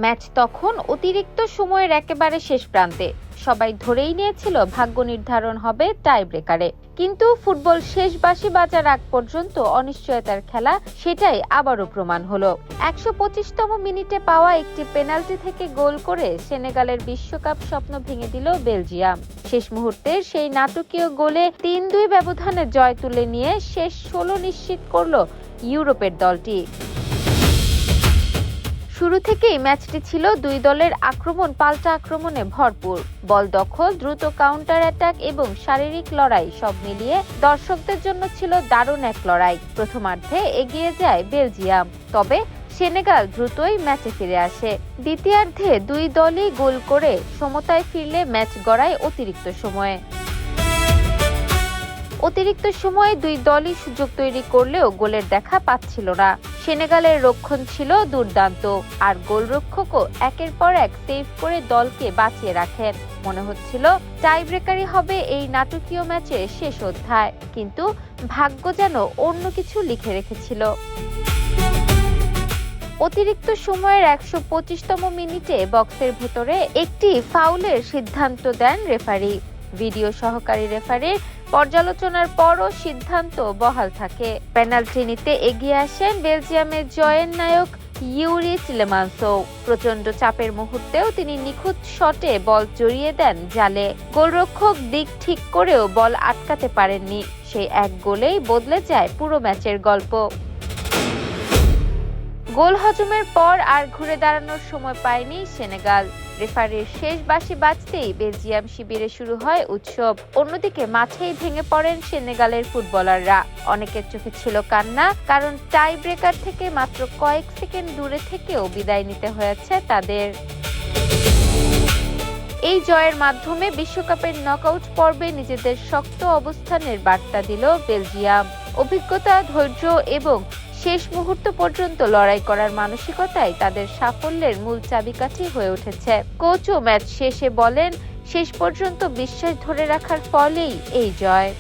Match তখন অতিরিক্ত সময়ের একেবারে শেষ প্রান্তে। সবাই ধরেই নিয়েছিল ভাগ্য নির্ধারণ হবে টাই ব্রেকারে, কিন্তু ফুটবল শেষ বাঁশি বাজার আগ পর্যন্ত অনিশ্চয়তার খেলা, সেটাই আবারও প্রমাণ হলো। ১২৫তম মিনিটে পাওয়া একটি পেনাল্টি থেকে গোল করে সেনেগালের বিশ্বকাপ স্বপ্ন ভেঙে দিল বেলজিয়াম। শেষ মুহূর্তের সেই নাটকীয় গোলে ৩-২ ব্যবধানে জয় তুলে নিয়ে শেষ ১৬ নিশ্চিত করল ইউরোপের দলটি। শুরু থেকেই ম্যাচটি ছিল দুই দলের আক্রমণ পাল্টা আক্রমণে ভরপুর। বল দখল, দ্রুত কাউন্টার অ্যাটাক এবং শারীরিক লড়াই সব মিলিয়ে দর্শকদের জন্য ছিল দারুণ এক লড়াই। প্রথমার্ধে এগিয়ে যায় বেলজিয়াম, তবে সেনেগাল দ্রুতই ম্যাচে ফিরে আসে। দ্বিতীয়ার্ধে দুই দলই গোল করে সমতায় ফিরলে ম্যাচ গড়ায় অতিরিক্ত সময়ে। অতিরিক্ত সময়ে দুই দলই সুযোগ তৈরি করলেও গোলের দেখা পাচ্ছিল না। সেনেগালের রক্ষণ ছিল দুর্দান্ত, আর গোলরক্ষকও একের পর এক সেভ করে দলকে বাঁচিয়ে রাখেন। মনে হচ্ছিল টাই ব্রেকারই হবে এই নাটকীয় ম্যাচের শেষ অধ্যায়, কিন্তু ভাগ্য যেন অন্য কিছু লিখে রেখেছিল। অতিরিক্ত সময়ের ১২৫তম মিনিটে বক্সের ভেতরে একটি ফাউলের সিদ্ধান্ত দেন রেফারি। ভিডিও সহকারী রেফারির পর্যালোচনার পরও সিদ্ধান্ত বহাল থাকে। পেনাল্টি নিতে এগিয়ে আসেন বেলজিয়ামের জয়ের নায়ক ইউরি টিলেমান্সও। প্রচন্ড চাপের মুহূর্তেও তিনি নিখুঁত শটে বল জড়িয়ে দেন জালে। গোলরক্ষক দিক ঠিক করেও বল আটকাতে পারেননি। সেই এক গোলেই বদলে যায় পুরো ম্যাচের গল্প। গোল হজমের পর আর ঘুরে দাঁড়ানোর সময় পায়নি সেনেগাল। রেফারির শেষ বাঁশি বাজতেই বেলজিয়াম শিবিরে শুরু হয় উৎসব। অন্যদিকে মাঠেই ভেঙে পড়েন সেনেগালের ফুটবলাররা। অনেকের চোখে ছিল কান্না, কারণ টাই ব্রেকার থেকে মাত্র কয়েক সেকেন্ড দূরে থেকেও বিদায় নিতে হয়েছে তাদের। এই জয়ের মাধ্যমে বিশ্বকাপের নকআউট পর্বে নিজেদের শক্ত অবস্থানের বার্তা দিল বেলজিয়াম। অভিজ্ঞতা, ধৈর্য এবং শেষ মুহূর্ত পর্যন্ত লড়াই করার মানসিকতাই তাদের সাফল্যের মূল চাবিকাঠি হয়ে উঠেছে। কোচও ম্যাচ শেষে বলেন, শেষ পর্যন্ত বিশ্বাস ধরে রাখার ফলেই এই জয়।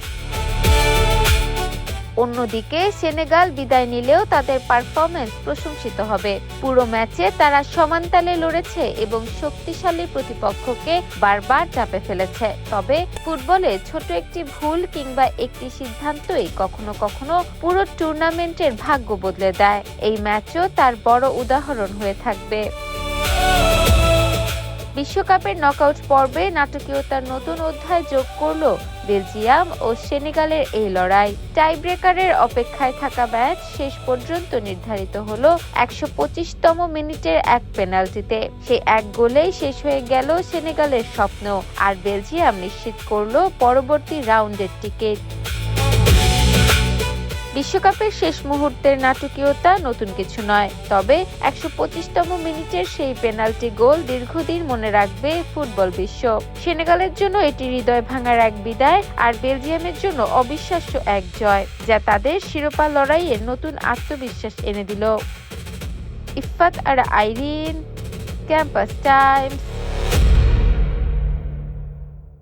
অন্যদিকে সেনেগাল বিদায় নিলেও তাদের পারফরম্যান্স প্রশংসিত হবে। পুরো ম্যাচে তারা সমান তালে লড়েছে এবং শক্তিশালী প্রতিপক্ষকে বারবার চাপে ফেলেছে। তবে ফুটবলে ছোট একটি ভুল কিংবা একটি সিদ্ধান্তই কখনো কখনো পুরো টুর্নামেন্টের ভাগ্য বদলে দেয়। এই ম্যাচও তার বড় উদাহরণ হয়ে থাকবে। বিশ্বকাপের নকআউট পর্বে নাটকীয়তার নতুন অধ্যায় যোগ করল বেলজিয়াম ও সেনেগালের এই লড়াই। টাই ব্রেকারের অপেক্ষায় থাকা ম্যাচ শেষ পর্যন্ত নির্ধারিত হলো ১২৫তম মিনিটের এক পেনাল্টিতে। সেই এক গোলেই শেষ হয়ে গেল সেনেগালের স্বপ্ন, আর বেলজিয়াম নিশ্চিত করল পরবর্তী রাউন্ডের টিকিট। বিশ্বকাপের শেষ মুহূর্তের নাটকীয়তা নতুন কিছু নয়, তবে ১২৫তম মিনিটের সেই পেনাল্টি গোল দীর্ঘদিন মনে রাখবে ফুটবল বিশ্ব। সেনেগালের জন্য এটি হৃদয় ভাঙার এক বিদায়, আর বেলজিয়ামের জন্য অবিশ্বাস্য এক জয়, যা তাদের শিরোপা লড়াইয়ে নতুন আত্মবিশ্বাস এনে দিল। ইফফাত আর আইরিন, ক্যাম্পাস টাইমস।